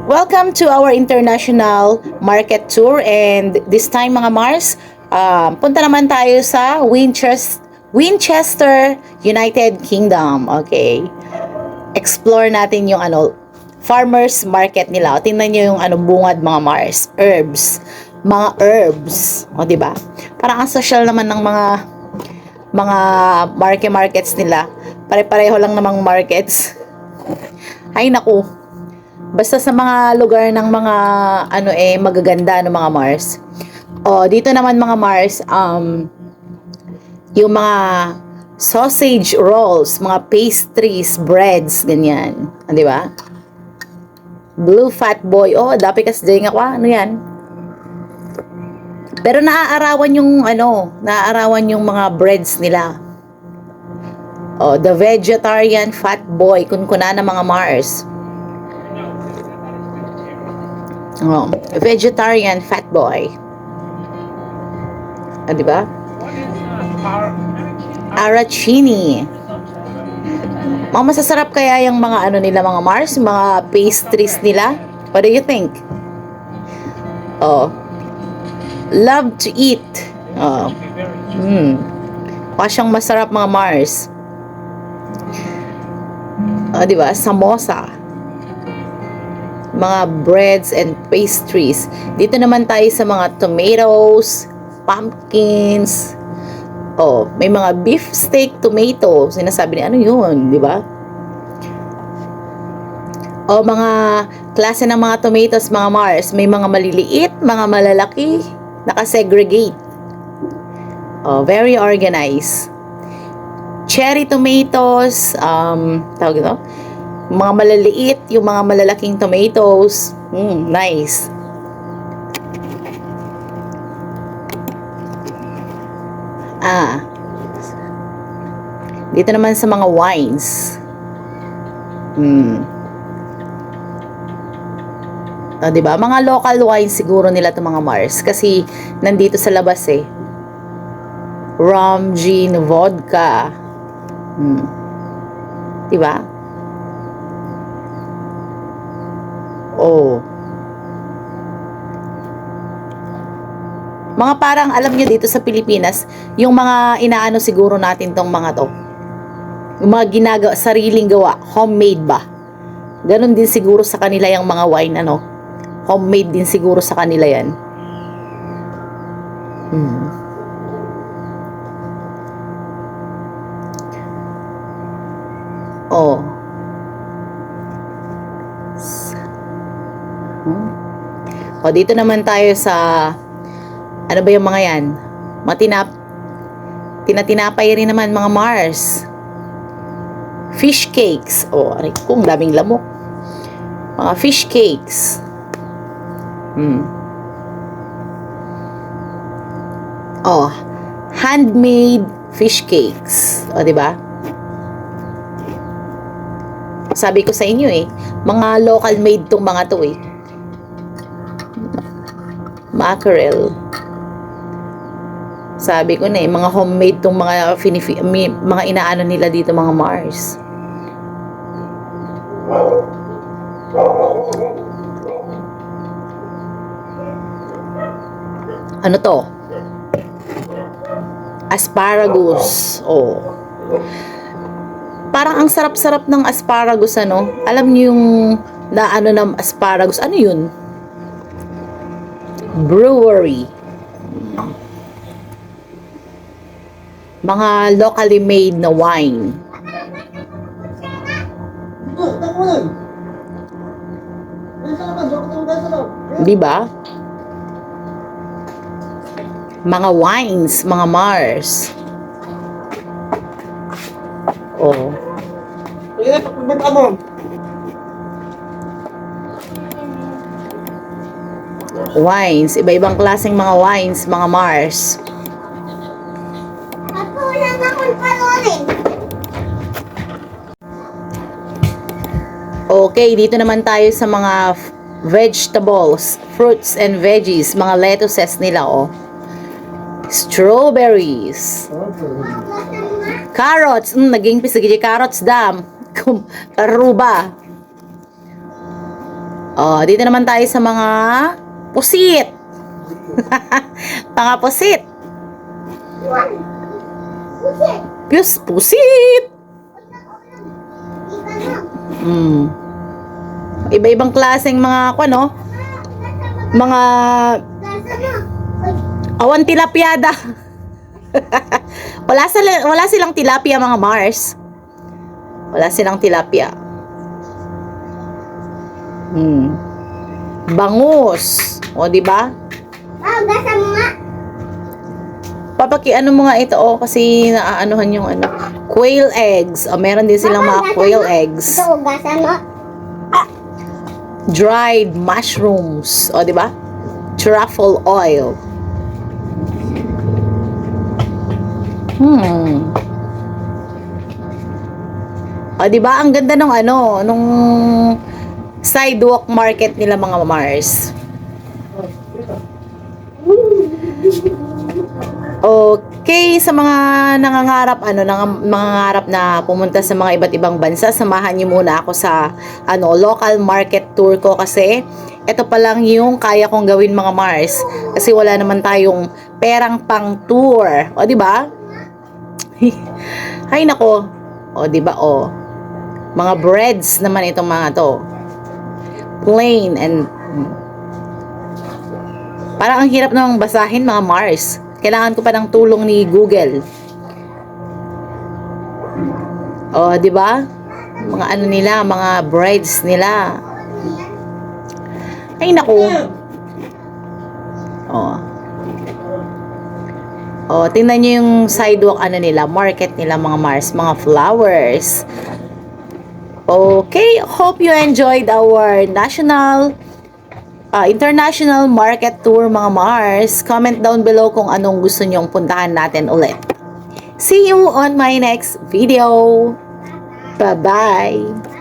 Welcome to our international market tour, and this time mga Mars, punta naman tayo sa Winchester, United Kingdom. Okay. Explore natin yung farmers market nila. O, tingnan nyo yung bungad mga Mars, mga herbs. O, di ba? Parang ang social naman ng mga markets nila. Pare-pareho lang namang markets. Ay naku. Basta sa mga lugar ng mga magaganda ng mga Mars. O, dito naman mga Mars, yung mga sausage rolls, mga pastries, breads, ganyan. Di ba? Blue Fat Boy. Oh, dapat kasi dyan ako. Ano yan? Pero naaarawan yung mga breads nila. Oh, the vegetarian fat boy, kunkuna ng mga Mars. Oh, vegetarian fat boy. Ah, di ba? Arancini. Mga masasarap kaya yung mga nila mga Mars, mga pastries nila? What do you think? Oh. Love to eat. Oh. Pasyang masarap mga Mars. Oh, di ba? Samosa. Mga breads and pastries. Dito naman tayo sa mga tomatoes, pumpkins. Oh, may mga beef steak tomato. Sinasabi ni yun, di ba? Oh, mga klase ng mga tomatoes, mga Mars. May mga maliliit, mga malalaki, nakasegregate. Oh, very organized. Cherry tomatoes, tawag ito? Mga maliliit, yung mga malalaking tomatoes. Nice. Dito naman sa mga wines. Diba? Mga local wines siguro nila itong mga Mars. Kasi nandito sa labas rum, gin, vodka. Diba? Oh. Mga parang alam nyo dito sa Pilipinas, yung mga inaano siguro natin tong mga to. Yung mga ginagawa, sariling gawa, homemade ba? Ganon din siguro sa kanila yung mga wine, homemade din siguro sa kanila yan. Oh. O, dito naman tayo sa ano ba yung mga yan? Tinatinapay rin naman mga Mars. Fish cakes. O, aray kung daming lamok. Mga fish cakes. Oh, handmade fish cakes. O, diba? Sabi ko sa inyo mga local made tong mga to mackerel. Sabi ko na mga homemade tong mga mga inaano nila dito mga Mars. Ano to? Asparagus. Oh. Parang ang sarap-sarap ng asparagus, Alam niyo yung ng asparagus. Ano yun? Brewery. Mga locally made na wine. Diba? Mga wines, mga Mars. Oh. Wines, iba-ibang klaseng mga wines, mga Mars. Okay, dito naman tayo sa mga vegetables, fruits and veggies, mga lettuces nila, Strawberries. Carrots, naging pisagili carrots dam. Karuba. Oh, dito naman tayo sa mga pusit. Mga pusit. Pusit. Iba-ibang klaseng mga ano, mga awan tilapyada. wala silang tilapia mga Mars. Wala silang tilapia. Bangus. O, di ba? Gasa mo nga. Ano mo nga ito, kasi naaanuhan yung quail eggs. O, meron din silang mga quail eggs. Ito, gasa mo. Dried mushrooms. O, di ba? Truffle oil. O, di ba? Ang ganda ng nung sidewalk market nila mga Mars. Okay, sa mga nangangarap na pumunta sa mga iba't ibang bansa, samahan niyo muna ako sa local market tour ko, kasi ito pa lang yung kaya kong gawin mga Mars, kasi wala naman tayong perang pang tour. O di ba? Hay nako. O di ba? O, mga breads naman itong mga to. Plain and parang ang hirap namang basahin mga Mars. Kailangan ko pa ng tulong ni Google. Oh, di ba? Mga nila, mga breads nila. Ay naku. Oh. Oh, tingnan niyo yung sidewalk nila, market nila mga Mars, mga flowers. Okay, hope you enjoyed our international market tour mga Mars. Comment down below kung anong gusto nyong puntahan natin ulit. See you on my next video. Bye-bye.